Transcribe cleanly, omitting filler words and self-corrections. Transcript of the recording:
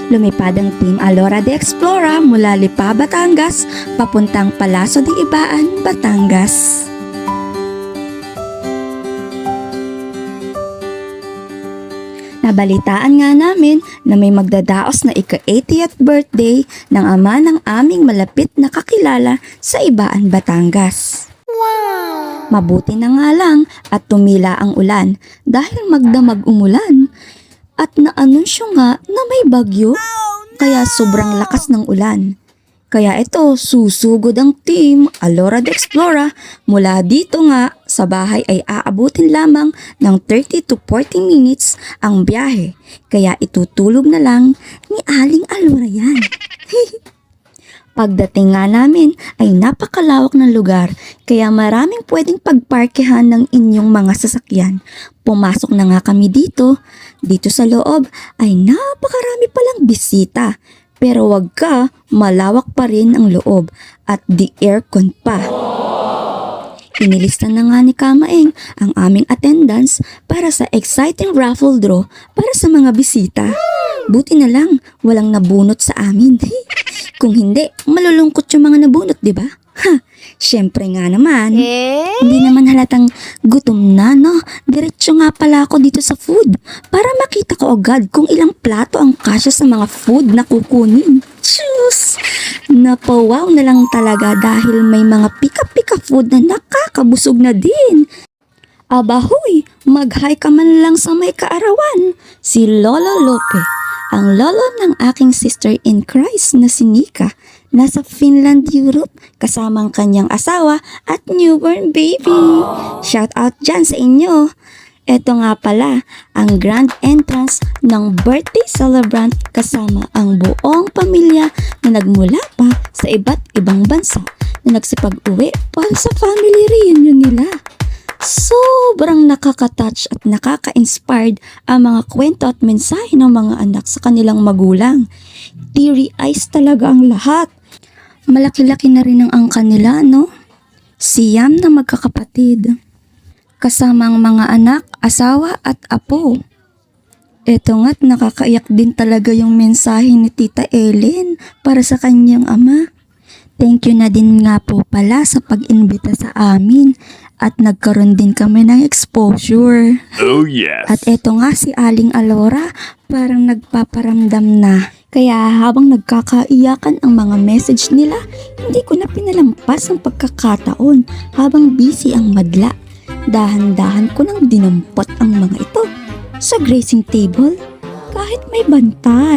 Lumipad ang Team Alora de Explora mula Lipa, Batangas, papuntang Palacio de Ibaan, Batangas. Nabalitaan nga namin na may magdadaos na ika-80th birthday ng ama ng aming malapit na kakilala sa Ibaan, Batangas. Wow! Mabuti na nga lang at tumila ang ulan dahil magdamag umulan. At naanunsyo nga na may bagyo, kaya sobrang lakas ng ulan. Kaya ito, susugod ang Team Alora de Explora mula dito nga sa bahay ay aabutin lamang ng 30 to 40 minutes ang biyahe. Kaya itutulog na lang ni Aling Alora yan. Pagdating nga namin ay napakalawak ng lugar kaya maraming pwedeng pagparkehan ng inyong mga sasakyan. Pumasok na nga kami dito. Dito sa loob ay napakarami palang bisita. Pero wag ka, malawak pa rin ang loob at the aircon pa. Inilista na nga ni Kamaeng ang aming attendance para sa exciting raffle draw para sa mga bisita. Buti na lang, walang nabunot sa amin. Kung hindi, malulungkot yung mga nabunot, di ba? Ha, syempre nga naman. Hindi naman halatang gutom na, no? Diretso nga pala ako dito sa food para makita ko agad kung ilang plato ang kasya sa mga food na kukunin. Tsus! Napawaw na lang talaga dahil may mga pika-pika food na nakakabusog na din. Aba huy, mag-hi ka man lang sa may kaarawan. Si Lola Lope, ang lolo ng aking sister in Christ na si Nika, nasa Finland, Europe, kasama ang kanyang asawa at newborn baby. Shout out dyan sa inyo. Ito nga pala ang grand entrance ng birthday celebrant kasama ang buong pamilya na nagmula pa sa iba't ibang bansa na nagsipag-uwi para sa family reunion nila. Sobrang nakaka-touch at nakaka-inspired ang mga kwento at mensahe ng mga anak sa kanilang magulang. Teary eyes talaga ang lahat. Malaki-laki na rin ang angka nila, no? Siyam na magkakapatid. Kasama ang mga anak, asawa at apo. Eto nga't nakakaiyak din talaga yung mensahe ni Tita Ellen para sa kanyang ama. Thank you na din nga po pala sa pag-imbita sa amin at nagkaroon din kami ng exposure. Oh yes! At eto nga si Aling Alora parang nagpaparamdam na. Kaya habang nagkakaiyakan ang mga message nila, hindi ko na pinalampas ang pagkakataon habang busy ang madla. Dahan-dahan ko nang dinampot ang mga ito sa grazing table kahit may bantay.